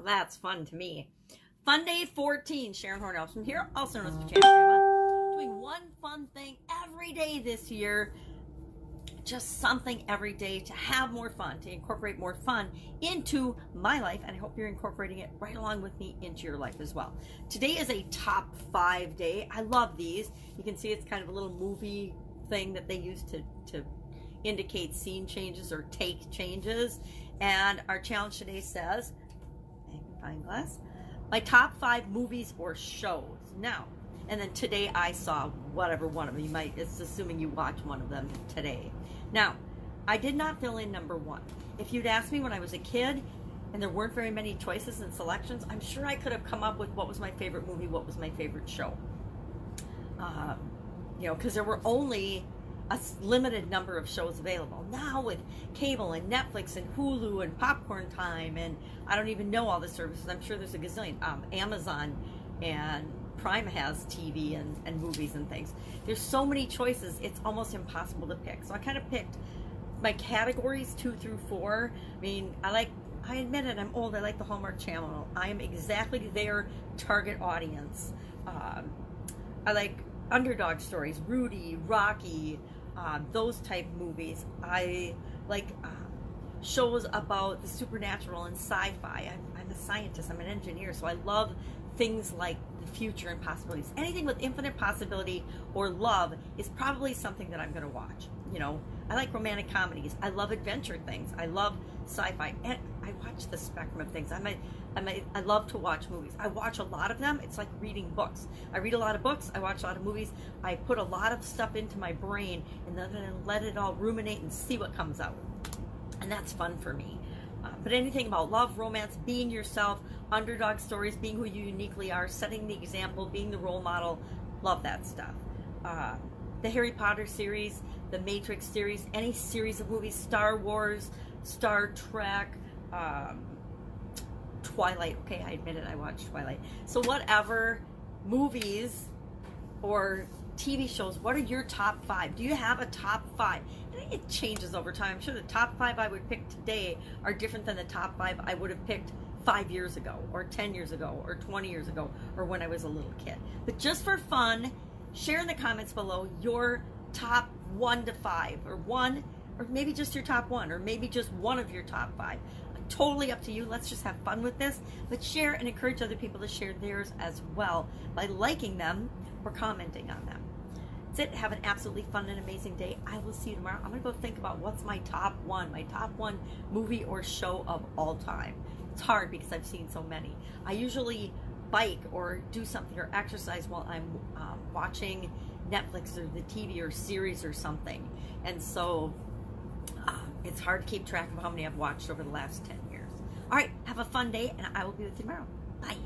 Now that's fun to me. Fun Day 14, Sharon Horne-Ellstrom here, also known as Pajama Grandma, doing one fun thing every day this year. Just something every day to have more fun, to incorporate more fun into my life, and I hope you're incorporating it right along with me into your life as well. Today is a top 5 day. I love these. You can see it's kind of a little movie thing that they use to indicate scene changes or take changes. And our challenge today says, magnifying glass, my top 5 movies or shows. Now, and then today I saw whatever one of them. You might, it's assuming you watched one of them today. Now, I did not fill in number 1. If you'd asked me when I was a kid and there weren't very many choices and selections, I'm sure I could have come up with what was my favorite movie, what was my favorite show. You know, because there were only a limited number of shows available. Now with cable and Netflix and Hulu and Popcorn Time and I don't even know all the services. I'm sure there's a gazillion. Amazon and Prime has TV and movies and things. There's so many choices, it's almost impossible to pick. So I kind of picked my categories 2 through 4. I mean, I admit it, I'm old, I like the Hallmark Channel. I am exactly their target audience. I like underdog stories, Rudy, Rocky, those type movies. I like shows about the supernatural and sci-fi. I'm a scientist, I'm an engineer, so I love things like the future and possibilities. Anything with infinite possibility or love is probably something that I'm going to watch. You know, I like romantic comedies. I love adventure things. I love sci-fi. And I watch the spectrum of things. I love to watch movies. I watch a lot of them. It's like reading books. I read a lot of books. I watch a lot of movies. I put a lot of stuff into my brain and then let it all ruminate and see what comes out. And that's fun for me. But anything about love, romance, being yourself, underdog stories, being who you uniquely are, setting the example, being the role model, love that stuff. The Harry Potter series, the Matrix series, any series of movies, Star Wars, Star Trek, Twilight. Okay, I admit it, I watched Twilight. So whatever movies or TV shows, what are your top 5? Do you have a top 5? And it changes over time. I'm sure the top 5 I would pick today are different than the top 5 I would have picked 5 years ago, or 10 years ago, or 20 years ago, or when I was a little kid. But just for fun, share in the comments below your top 1 to 5, or maybe just your top 1, or maybe just one of your top 5. Totally up to you. Let's just have fun with this. But share and encourage other people to share theirs as well by liking them or commenting on them. That's it. Have an absolutely fun and amazing day. I will see you tomorrow. I'm going to go think about what's my top 1 movie or show of all time. It's hard because I've seen so many. I usually bike or do something or exercise while I'm watching Netflix or the TV or series or something. And so it's hard to keep track of how many I've watched over the last 10 years. All right, have a fun day, and I will be with you tomorrow. Bye.